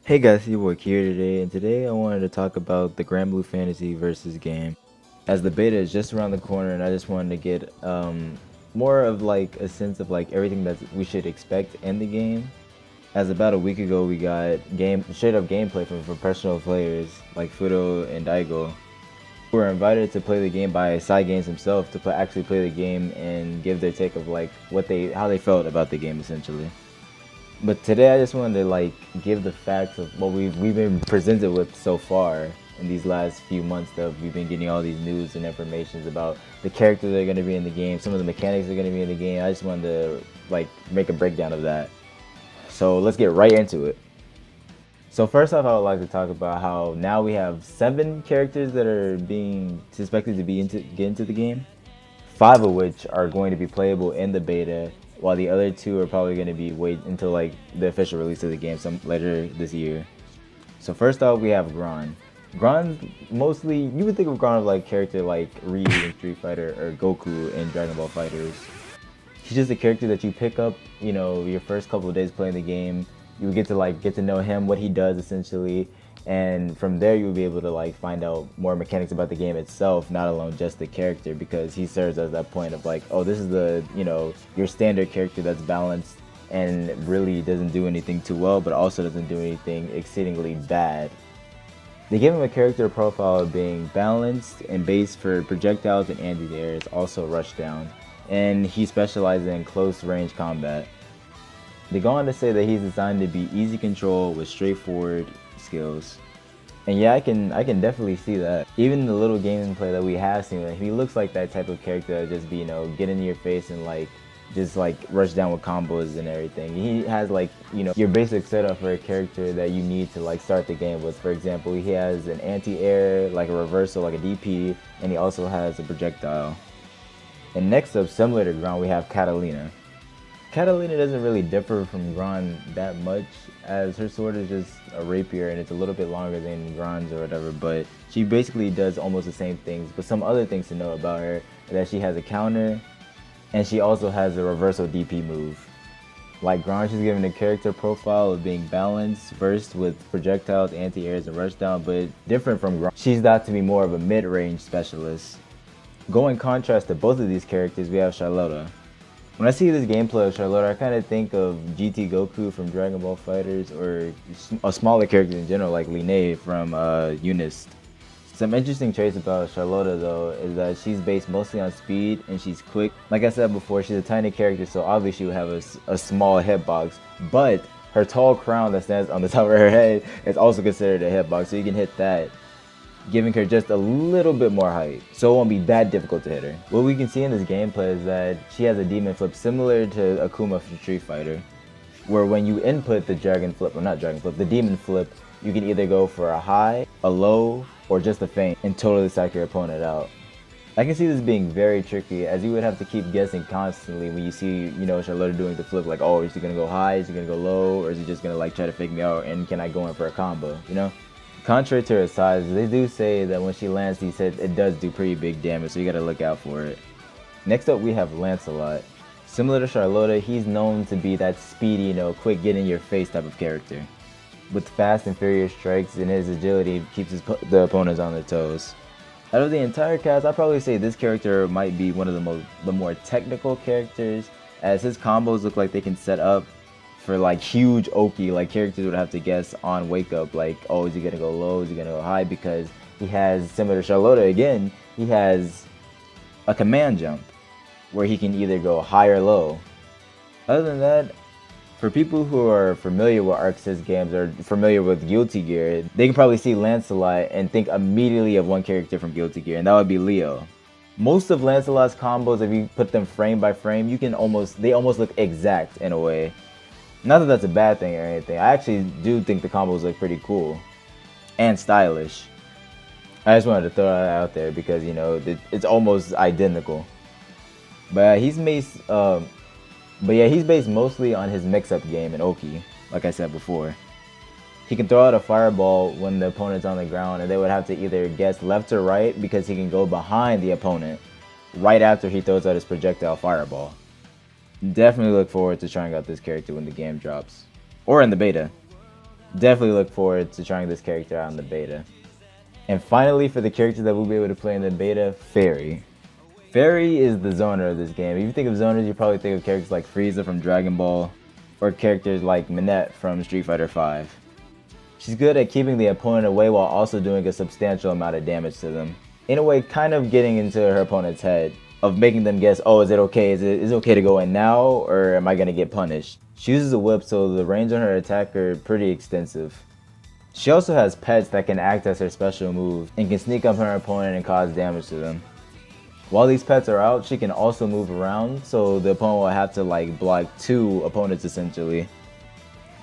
Hey guys, your boy here today, and today I wanted to talk about the Granblue Fantasy Versus game. As the beta is just around the corner, and I just wanted to get more of like a sense of like everything that we should expect in the game. As about a week ago, we got straight up gameplay from professional players like Fudo and Daigo, who were invited to play the game by Side Games himself to actually play the game and give their take of like how they felt about the game essentially. But today I just wanted to like give the facts of what we've been presented with so far in these last few months that we've been getting all these news and informations about the characters that are going to be in the game, some of the mechanics that are going to be in the game. I just wanted to like make a breakdown of that. So let's get right into it. So first off, I would like to talk about how now we have 7 characters that are being suspected to get into the game. 5 of which are going to be playable in the beta, while the other 2 are probably going to be wait until like the official release of the game some later this year. So first off, we have Gran. Gran's mostly, you would think of Gran as like character like Ryu in Street Fighter or Goku in Dragon Ball Fighters. He's just a character that you pick up, you know, your first couple of days playing the game. You would get to know him, what he does essentially, and from there you will be able to like find out more mechanics about the game itself, not alone just the character, because he serves as that point of like, oh, this is the, you know, your standard character that's balanced and really doesn't do anything too well, but also doesn't do anything exceedingly bad. They give him a character profile of being balanced and base for projectiles and anti-air, is also rushdown, and he specializes in close range combat. They go on to say that he's designed to be easy control with straightforward skills. And yeah, I can definitely see that. Even the little gameplay that we have seen, he looks like that type of character that just be, you know, get into your face and like just like rush down with combos and everything. He has like, you know, your basic setup for a character that you need to like start the game with. For example, he has an anti-air, like a reversal, like a DP, and he also has a projectile. And next up, similar to Ground, we have Catalina. Catalina doesn't really differ from Gran that much, as her sword is just a rapier and it's a little bit longer than Gran's or whatever, but she basically does almost the same things. But some other things to know about her is that she has a counter and she also has a reversal DP move. Like Gran, she's given a character profile of being balanced, versed with projectiles, anti-airs, and rushdown, but different from Gran, she's thought to be more of a mid-range specialist. Going contrast to both of these characters, we have Charlotta. When I see this gameplay of Charlotte, I kind of think of GT Goku from Dragon Ball Fighters, or a smaller character in general like Linnea from Eunice. Some interesting traits about Charlotte though is that she's based mostly on speed and she's quick. Like I said before, she's a tiny character, so obviously she would have a small hitbox, but her tall crown that stands on the top of her head is also considered a hitbox, so you can hit that, giving her just a little bit more height, so it won't be that difficult to hit her. What we can see in this gameplay is that she has a demon flip similar to Akuma from Street Fighter, where when you input the dragon flip, or not dragon flip, the demon flip, you can either go for a high, a low, or just a feint and totally psych your opponent out. I can see this being very tricky, as you would have to keep guessing constantly when you see, you know, Charlotte doing the flip, like, oh, is he gonna go high, is he gonna go low, or is he just gonna like try to fake me out, and can I go in for a combo, you know? Contrary to her size, they do say that when she lands, he said it does do pretty big damage, so you gotta look out for it. Next up, we have Lancelot. Similar to Charlotta, he's known to be that speedy, you know, quick get in your face type of character. With fast and furious strikes, and his agility keeps the opponents on their toes. Out of the entire cast, I'd probably say this character might be one of the more technical characters, as his combos look like they can set up for like huge Oki, like characters would have to guess on wake up, like, oh, is he gonna go low, is he gonna go high, because he has, similar to Charlotta again, he has a command jump where he can either go high or low. Other than that, for people who are familiar with ArcSys games or familiar with Guilty Gear, they can probably see Lancelot and think immediately of one character from Guilty Gear, and that would be Leo. Most of Lancelot's combos, if you put them frame by frame, they almost look exact in a way. Not that that's a bad thing or anything. I actually do think the combos look pretty cool and stylish. I just wanted to throw that out there because, you know, it's almost identical. But he's based mostly on his mix-up game in Oki, like I said before. He can throw out a fireball when the opponent's on the ground, and they would have to either guess left or right because he can go behind the opponent right after he throws out his projectile fireball. Definitely look forward to trying out this character when the game drops, or in the beta. Definitely look forward to trying this character out in the beta. And finally, for the character that we'll be able to play in the beta, Fairy. Fairy is the zoner of this game. If you think of zoners, you probably think of characters like Frieza from Dragon Ball, or characters like Minette from Street Fighter V. She's good at keeping the opponent away while also doing a substantial amount of damage to them. In a way, kind of getting into her opponent's head, of making them guess, oh, is it okay? Is it okay to go in now, or am I gonna get punished? She uses a whip, so the range on her attack are pretty extensive. She also has pets that can act as her special move and can sneak up on her opponent and cause damage to them. While these pets are out, she can also move around, so the opponent will have to like block 2 opponents essentially.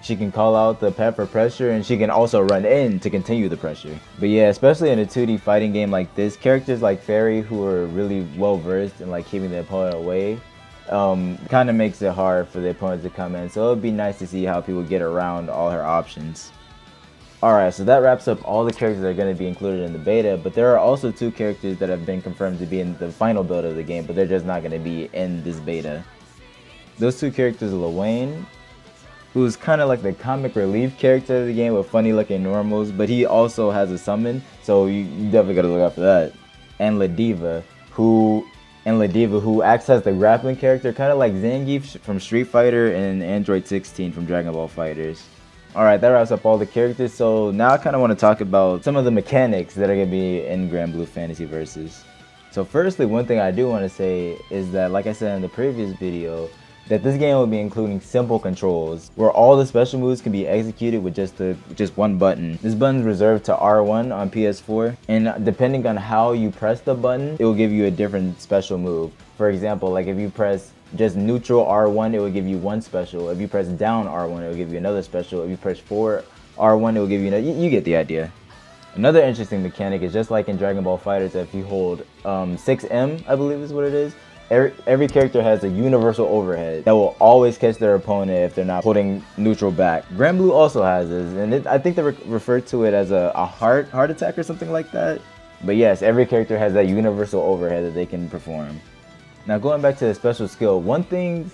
She can call out the pet for pressure, and she can also run in to continue the pressure. But yeah, especially in a 2D fighting game like this, characters like Fairy, who are really well versed in like keeping the opponent away, kind of makes it hard for the opponent to come in. So it would be nice to see how people get around all her options. Alright, so that wraps up all the characters that are going to be included in the beta, but there are also 2 characters that have been confirmed to be in the final build of the game, but they're just not going to be in this beta. Those 2 characters are Lil Wayne, who's kind of like the comic relief character of the game with funny looking normals, but he also has a summon, so you definitely got to look out for that. And Ladiva, who acts as the grappling character, kind of like Zangief from Street Fighter and Android 16 from Dragon Ball FighterZ. Alright, that wraps up all the characters, so now I kind of want to talk about some of the mechanics that are going to be in Granblue Fantasy Versus. So firstly, one thing I do want to say is that, like I said in the previous video, that this game will be including simple controls, where all the special moves can be executed with just one button. This button is reserved to R1 on PS4, and depending on how you press the button, it will give you a different special move. For example, like if you press just neutral R1, it will give you one special. If you press down R1, it will give you another special. If you press forward R1, it will give you another. You get the idea. Another interesting mechanic is just like in Dragon Ball FighterZ, if you hold 6M, I believe is what it is, every character has a universal overhead that will always catch their opponent if they're not holding neutral back. Granblue also has this, and I think they refer to it as a heart attack or something like that. But yes, every character has that universal overhead that they can perform. Now going back to the special skill, one thing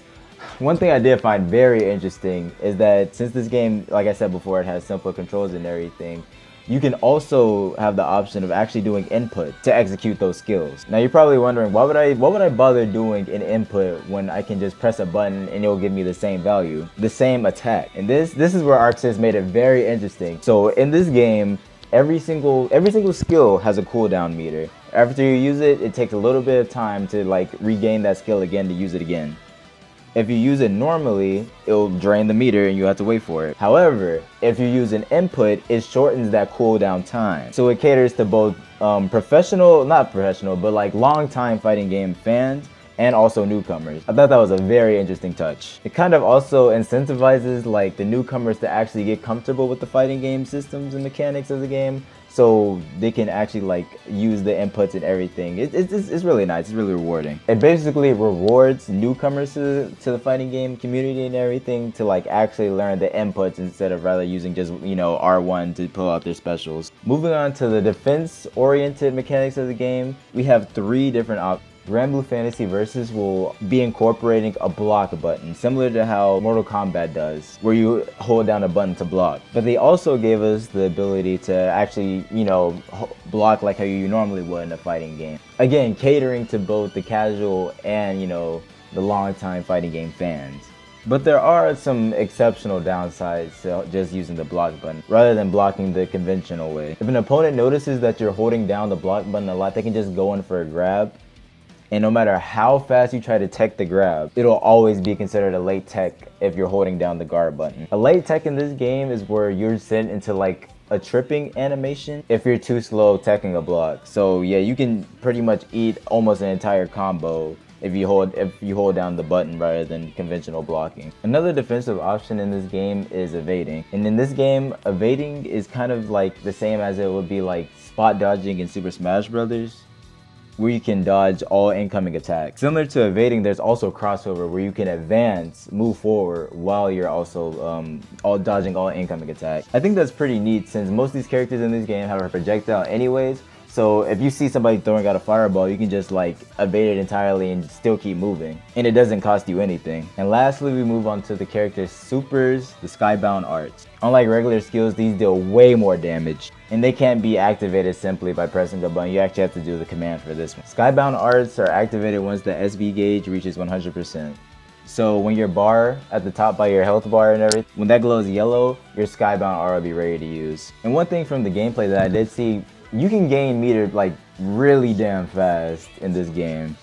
I did find very interesting is that since this game, like I said before, it has simple controls and everything, you can also have the option of actually doing input to execute those skills. Now you're probably wondering, why would I bother doing an input when I can just press a button and it will give me the same value, the same attack? And this is where ArcSys made it very interesting. So in this game, every single skill has a cooldown meter. After you use it, it takes a little bit of time to like regain that skill again to use it again. If you use it normally, it'll drain the meter and you have to wait for it. However, if you use an input, it shortens that cooldown time. So it caters to both not professional, but like long time fighting game fans and also newcomers. I thought that was a very interesting touch. It kind of also incentivizes like the newcomers to actually get comfortable with the fighting game systems and mechanics of the game, so they can actually like use the inputs and everything. It's really nice, it's really rewarding. It basically rewards newcomers to the fighting game community and everything to like actually learn the inputs instead of rather using just, you know, R1 to pull out their specials. Moving on to the defense oriented mechanics of the game, we have 3 different options. Granblue Fantasy Versus will be incorporating a block button, similar to how Mortal Kombat does, where you hold down a button to block. But they also gave us the ability to actually, you know, block like how you normally would in a fighting game. Again, catering to both the casual and, you know, the long-time fighting game fans. But there are some exceptional downsides to just using the block button, rather than blocking the conventional way. If an opponent notices that you're holding down the block button a lot, they can just go in for a grab. And no matter how fast you try to tech the grab, it'll always be considered a late tech if you're holding down the guard button. A late tech in this game is where you're sent into like a tripping animation if you're too slow teching a block. So yeah, you can pretty much eat almost an entire combo if you hold down the button rather than conventional blocking. Another defensive option in this game is evading. And in this game, evading is kind of like the same as it would be like spot dodging in Super Smash Bros., where you can dodge all incoming attacks. Similar to evading, there's also crossover where you can advance, move forward, while you're also dodging all incoming attacks. I think that's pretty neat since most of these characters in this game have a projectile anyways, So if you see somebody throwing out a fireball, you can just like evade it entirely and still keep moving. And it doesn't cost you anything. And lastly, we move on to the character's supers, the Skybound Arts. Unlike regular skills, these deal way more damage. And they can't be activated simply by pressing a button. You actually have to do the command for this one. Skybound Arts are activated once the SV gauge reaches 100%. So when your bar at the top by your health bar and everything, when that glows yellow, your Skybound R will be ready to use. And one thing from the gameplay that I did see, you can gain meter like really damn fast in this game.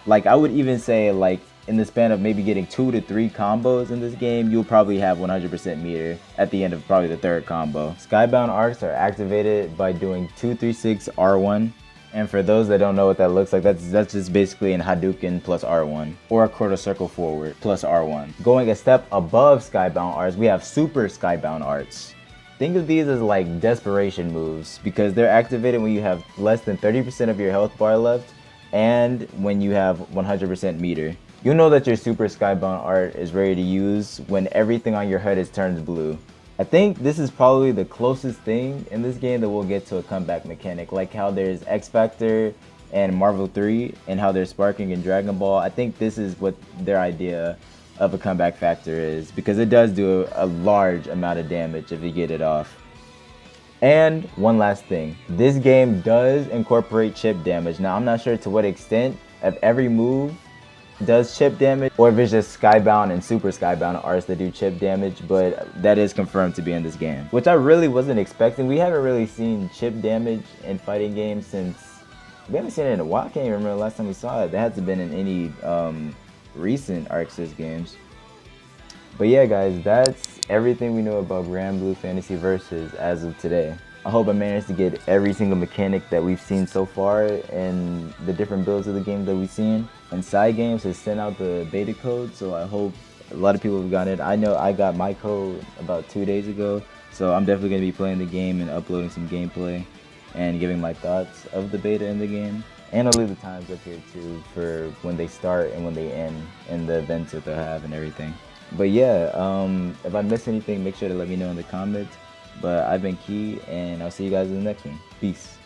Like I would even say like in the span of maybe getting 2 to 3 combos in this game, you'll probably have 100% meter at the end of probably the 3rd combo. Skybound arcs are activated by doing 236 R1. And for those that don't know what that looks like, that's just basically an Hadouken plus R1 or a quarter circle forward plus R1. Going a step above Skybound arts, we have super Skybound arts. Think of these as like desperation moves because they're activated when you have less than 30% of your health bar left and when you have 100% meter. You'll know that your super Skybound art is ready to use when everything on your HUD is turned blue. I think this is probably the closest thing in this game that we'll get to a comeback mechanic, like how there's X Factor and Marvel 3 and how there's Sparking and Dragon Ball. I think this is what their idea of a comeback factor is because it does do a large amount of damage if you get it off. And one last thing, this game does incorporate chip damage. Now I'm not sure to what extent of every move does chip damage or if it's just Skybound and super Skybound arts that do chip damage, but that is confirmed to be in this game, which I really wasn't expecting. We haven't really seen chip damage in fighting games since, we haven't seen it in a while. I can't even remember the last time we saw it. That hasn't been in any recent Arc Sys games. But yeah guys, that's everything we know about Granblue Fantasy Versus as of today. I hope I managed to get every single mechanic that we've seen so far and the different builds of the game that we've seen. And Side Games has sent out the beta code, so I hope a lot of people have gotten it. I know I got my code about 2 days ago, so I'm definitely going to be playing the game and uploading some gameplay and giving my thoughts of the beta in the game. And I'll leave the times up here too for when they start and when they end and the events that they'll have and everything. But yeah, if I missed anything, make sure to let me know in the comments. But I've been Key, and I'll see you guys in the next one. Peace.